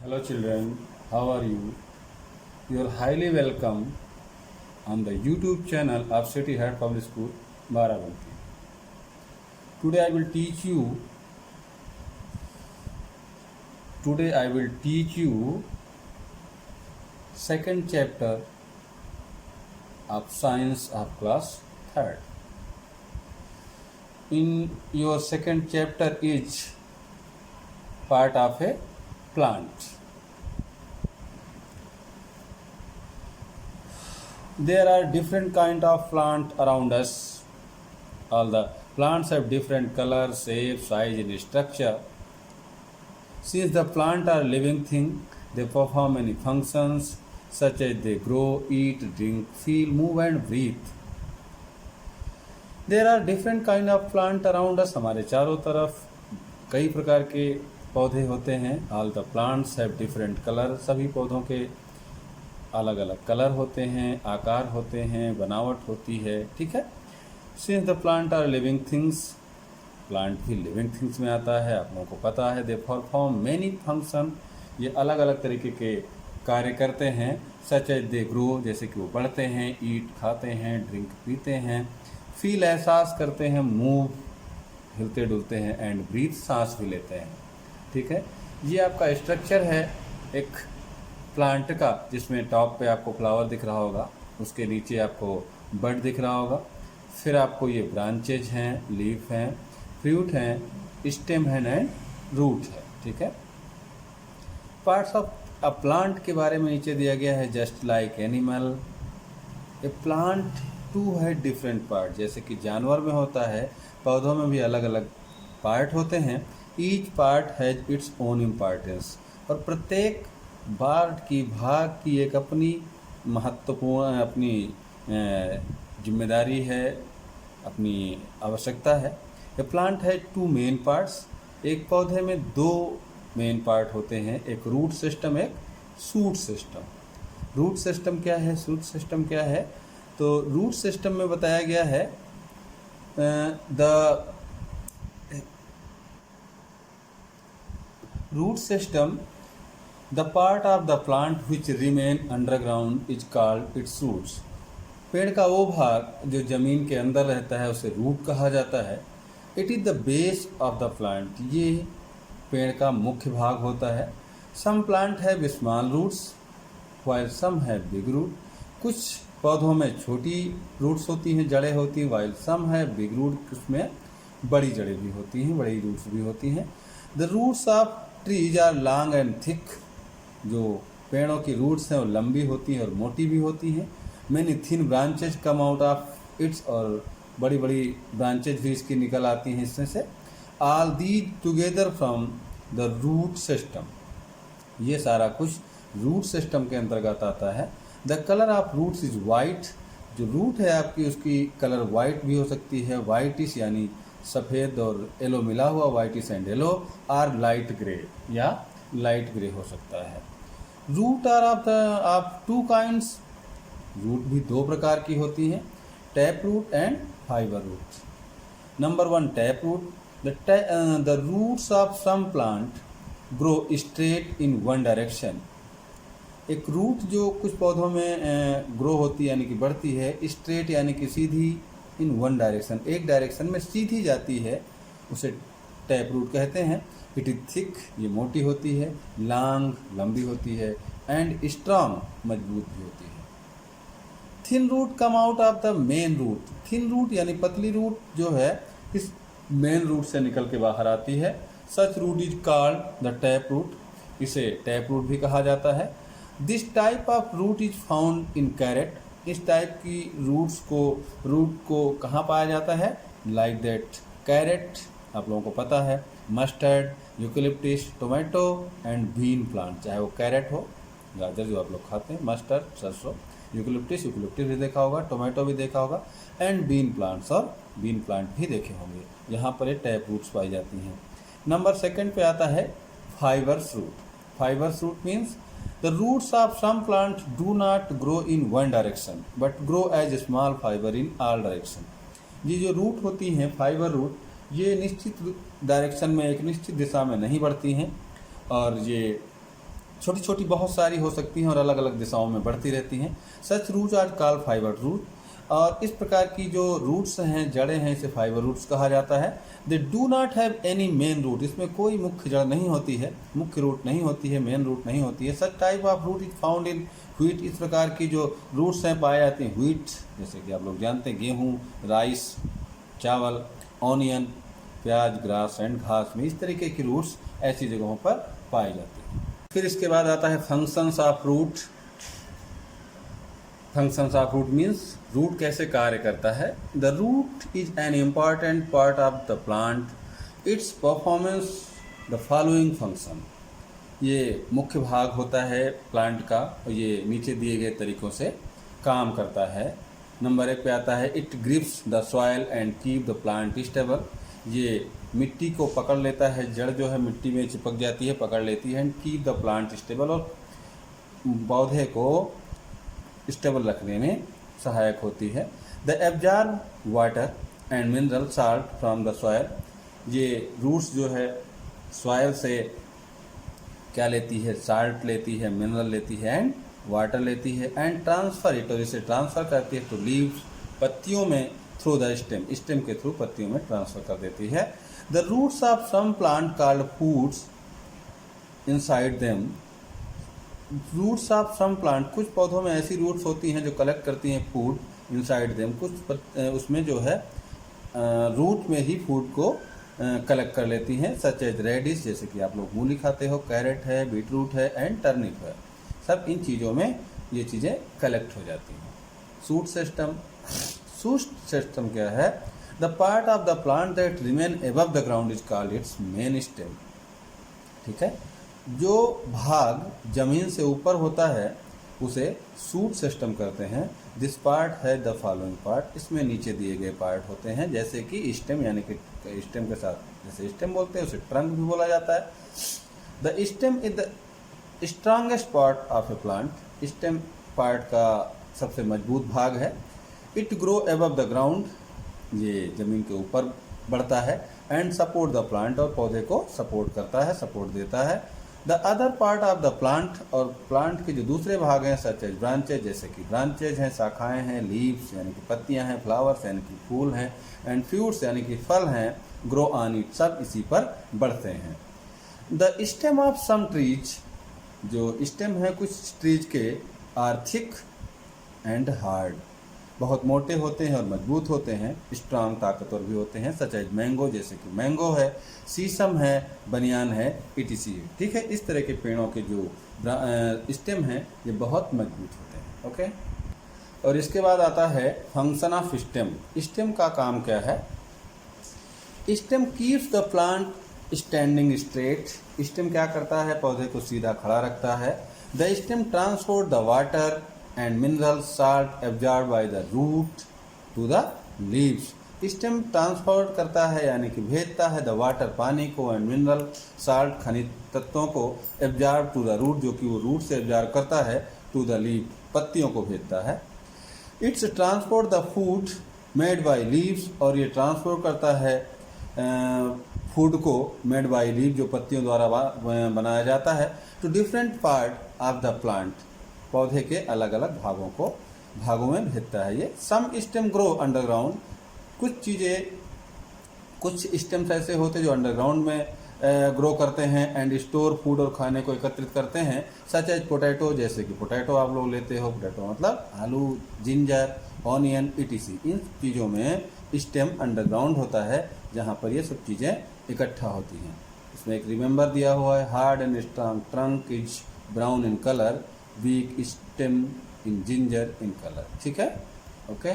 Hello children, how are you? You are highly welcome on the YouTube channel of City Head Public School, Barabanki. Today I will teach you. Today I will teach you second chapter of Science of class third. In your second chapter is part of a plant. There are different kind of plant around us. All the plants have different color, shape, size and structure. Since the plant are living thing, they perform many functions such as they grow, eat, drink, feel, move and breathe. There are different kind of plant around us. हमारे चारों तरफ कई प्रकार के पौधे होते हैं. All the plants have different color. सभी पौधों के अलग अलग कलर होते हैं, आकार होते हैं, बनावट होती है. ठीक है. Since the plant are living things, plant भी लिविंग थिंग्स में आता है. आप लोगों को पता है दे परफॉर्म मेनी फंक्शन. ये अलग अलग तरीके के कार्य करते हैं. सच एज दे ग्रो, जैसे कि वो बढ़ते हैं, ईट खाते हैं, ड्रिंक पीते हैं, फील एहसास करते हैं, मूव हिलते डुलते हैं, एंड ब्रीथ सांस भी लेते हैं. ठीक है. ये आपका स्ट्रक्चर है एक प्लांट का, जिसमें टॉप पे आपको फ्लावर दिख रहा होगा, उसके नीचे आपको बड दिख रहा होगा, फिर आपको ये ब्रांचेज हैं, लीफ हैं, फ्रूट हैं, स्टेम है एंड रूट है. ठीक है. पार्ट्स ऑफ अ प्लांट के बारे में नीचे दिया गया है. Just like animal, a plant too है डिफरेंट पार्ट. जैसे कि जानवर में होता है, पौधों में भी अलग अलग पार्ट होते हैं. Each part has its own importance. और प्रत्येक पार्ट की भाग की एक अपनी महत्वपूर्ण अपनी जिम्मेदारी है, अपनी आवश्यकता है. ए प्लांट है टू मेन पार्ट्स. एक पौधे में दो मेन पार्ट होते हैं, एक रूट सिस्टम, एक शूट सिस्टम. रूट सिस्टम क्या है, शूट सिस्टम क्या है? तो रूट सिस्टम में बताया गया है the root system, the part of the plant which remain underground is called its roots. पेड़ का वो भाग जो जमीन के अंदर रहता है उसे रूट कहा जाता है. It is the base of the plant. ये पेड़ का मुख्य भाग होता है. सम प्लांट है स्मॉल रूट्स वाइल सम है बिग रूट. कुछ पौधों में छोटी रूट्स होती हैं, जड़ें होती हैं, वाइल सम है बिग रूट, उसमें बड़ी जड़ें भी होती हैं, बड़ी रूट्स भी होती हैं. The roots of trees are long and thick. जो पेड़ों की रूट्स हैं वो लंबी होती हैं और मोटी भी होती हैं. Many thin branches come out of its. और बड़ी बड़ी ब्रांचेज भी इसकी निकल आती हैं इसमें से. All these together from the root system. ये सारा कुछ रूट सिस्टम के अंतर्गत आता है. The colour of roots is white. जो रूट है आपकी उसकी कलर वाइट भी हो सकती है. वाइटिश यानी सफ़ेद और येलो मिला हुआ, whitish and yellow. Or light grey या लाइट ग्रे हो सकता है. Root are of two kinds. Root भी दो प्रकार की होती हैं, tap root and fibre root. Number one, tap root. The roots of some plant grow straight in one direction. एक रूट जो कुछ पौधों में ग्रो होती है यानी कि बढ़ती है, स्ट्रेट यानी कि सीधी, इन वन डायरेक्शन, एक डायरेक्शन में सीधी जाती है, उसे टैप रूट कहते हैं. इट इज थिक, ये मोटी होती है, लॉन्ग, लंबी होती है, एंड स्ट्रांग, मजबूत भी होती है. Thin root come out of the main root. Thin root यानी पतली रूट जो है इस मेन रूट से निकल के बाहर आती है. Such root is called the tap root. इसे टैप रूट भी कहा जाता है. This type of root is found in carrot. इस टाइप की रूट को कहाँ पाया जाता है? लाइक दैट कैरेट, आप लोगों को पता है, mustard, eucalyptus, tomato and bean plant. चाहे वो कैरेट हो, गाजर जो आप लोग खाते हैं, मस्टर्ड सरसों, यूकेलिप्टिस भी देखा होगा, टोमेटो भी देखा होगा, एंड बीन प्लांट्स, और बीन प्लांट भी देखे होंगे. यहाँ पर ये टैप रूट्स पाई जाती हैं. नंबर सेकंड पे आता है fibres root. Fibres root means the roots of some plants do not grow in one direction but grow as small fiber in all direction. ये जो रूट होती हैं, फाइबर रूट, ये निश्चित डायरेक्शन में, एक निश्चित दिशा में नहीं बढ़ती हैं, और ये छोटी छोटी बहुत सारी हो सकती हैं और अलग अलग दिशाओं में बढ़ती रहती हैं। Such roots are called fibre root, और इस प्रकार की जो रूट्स हैं, जड़ें हैं, इसे फाइबर रूट्स कहा जाता है। They do not have any main root, इसमें कोई मुख्य जड़ नहीं होती है, मुख्य रूट नहीं होती है, मेन रूट नहीं होती है। Such type of root is found in wheat, इस प्रकार की जो रूट्स हैं पाए जाते हैं व्हीट, जैसे कि आप लोग जानते हैं गेहूँ, राइस, चावल, ऑनियन, प्याज, ग्रास एंड घास में, इस तरीके की रूट्स ऐसी जगहों पर पाई जाती हैं। फिर इसके बाद आता है functions of root. Functions of root means root कैसे कार्य करता है। The root is an important part of the plant, its performance the following function, ये मुख्य भाग होता है प्लांट का और ये नीचे दिए गए तरीकों से काम करता है। नंबर 1 पे आता है it grips the soil and keep the plant stable, ये मिट्टी को पकड़ लेता है, जड़ जो है मिट्टी में चिपक जाती है, पकड़ लेती है, and keep the plant stable, और पौधे को स्टेबल रखने में सहायक होती है। The absorb water and mineral salt from the soil, ये रूट्स जो है सॉइल से क्या लेती है, साल्ट लेती है, मिनरल लेती है एंड वाटर लेती है, एंड ट्रांसफर इट, और इसे ट्रांसफ़र करती है टू लीव्स, पत्तियों में, थ्रू द स्टेम, स्टेम के थ्रू पत्तियों में ट्रांसफ़र कर देती है। The roots of some plant called foods inside them, roots of some plant, कुछ पौधों में ऐसी रूट्स होती हैं जो कलेक्ट करती हैं फूड इनसाइड देम, कुछ उसमें जो है रूट में ही फूड को कलेक्ट कर लेती हैं। सच एज रेडिश, जैसे कि आप लोग मूली खाते हो, कैरेट है, बीटरूट है एंड टर्निप है, सब इन चीज़ों में ये चीज़ें कलेक्ट हो जाती हैं। सूट सिस्टम, सूट सिस्टम क्या है, the part of the plant that remain above the ground is called it's main stem. ठीक है, जो भाग जमीन से ऊपर होता है उसे सूट सिस्टम करते हैं। दिस पार्ट है द फॉलोइंग पार्ट, इसमें नीचे दिए गए पार्ट होते हैं, जैसे कि स्टेम, यानी कि स्टेम के साथ जैसे स्टेम बोलते हैं उसे ट्रंक भी बोला जाता है। The stem is the strongest part of A plant, stem part का सबसे मजबूत भाग है। It grow above the ground, ये ज़मीन के ऊपर बढ़ता है, एंड सपोर्ट द प्लांट, और पौधे को सपोर्ट करता है, सपोर्ट देता है। The other part of the plant, और प्लांट के जो दूसरे भाग हैं सच एज ब्रांचेज, जैसे कि ब्रांचेज हैं, शाखाएं हैं, लीव्स यानी कि पत्तियां हैं, फ्लावर्स यानी कि फूल हैं, एंड फ्रूट्स यानी कि फल हैं, ग्रो ऑन इट, सब इसी पर बढ़ते हैं। The stem of some trees, जो स्टेम है कुछ ट्रीज के, आर थिक एंड हार्ड, बहुत मोटे होते हैं और मजबूत होते हैं, स्ट्रांग, ताकतवर भी होते हैं। सच एज मैंगो, जैसे कि मैंगो है, शीशम है, बनियान है, etc। ठीक है, इस तरह के पेड़ों के जो स्टेम हैं ये बहुत मजबूत होते हैं। ओके, और इसके बाद आता है फंक्शन ऑफ स्टेम। स्टेम का काम क्या है, stem keeps the plant standing straight, stem क्या करता है, पौधे को सीधा खड़ा रखता है। The stem transport the water and mineral salt absorbed by the root to the leaves, stem transport करता है यानी कि भेजता है द वाटर, पानी को, एंड मिनरल साल्ट, खनिज तत्वों को, एब्जॉर्ब टू द रूट, जो कि वो रूट से एब्जॉर्ब करता है, टू द लीफ, पत्तियों को भेजता है। It's transport the food made by leaves, और ये ट्रांसपोर्ट करता है फूड को, मेड बाय लीव, जो पत्तियों द्वारा बनाया जाता है, to different part of the plant, पौधे के अलग अलग भागों में भेजता है ये। सम स्टेम ग्रो अंडरग्राउंड, कुछ स्टेम्स ऐसे होते हैं जो अंडरग्राउंड में ग्रो करते हैं, एंड स्टोर फूड, और खाने को एकत्रित करते हैं। सच एज पोटैटो, जैसे कि पोटैटो आप लोग लेते हो, पोटैटो मतलब आलू, जिंजर, ऑनियन, etc। इन चीज़ों में स्टेम अंडरग्राउंड होता है, जहाँ पर ये सब चीज़ें इकट्ठा होती हैं। इसमें एक रिमेंबर दिया हुआ है, hard and strong trunk is brown in colour, week stem in ginger in colour. ठीक है, ओके।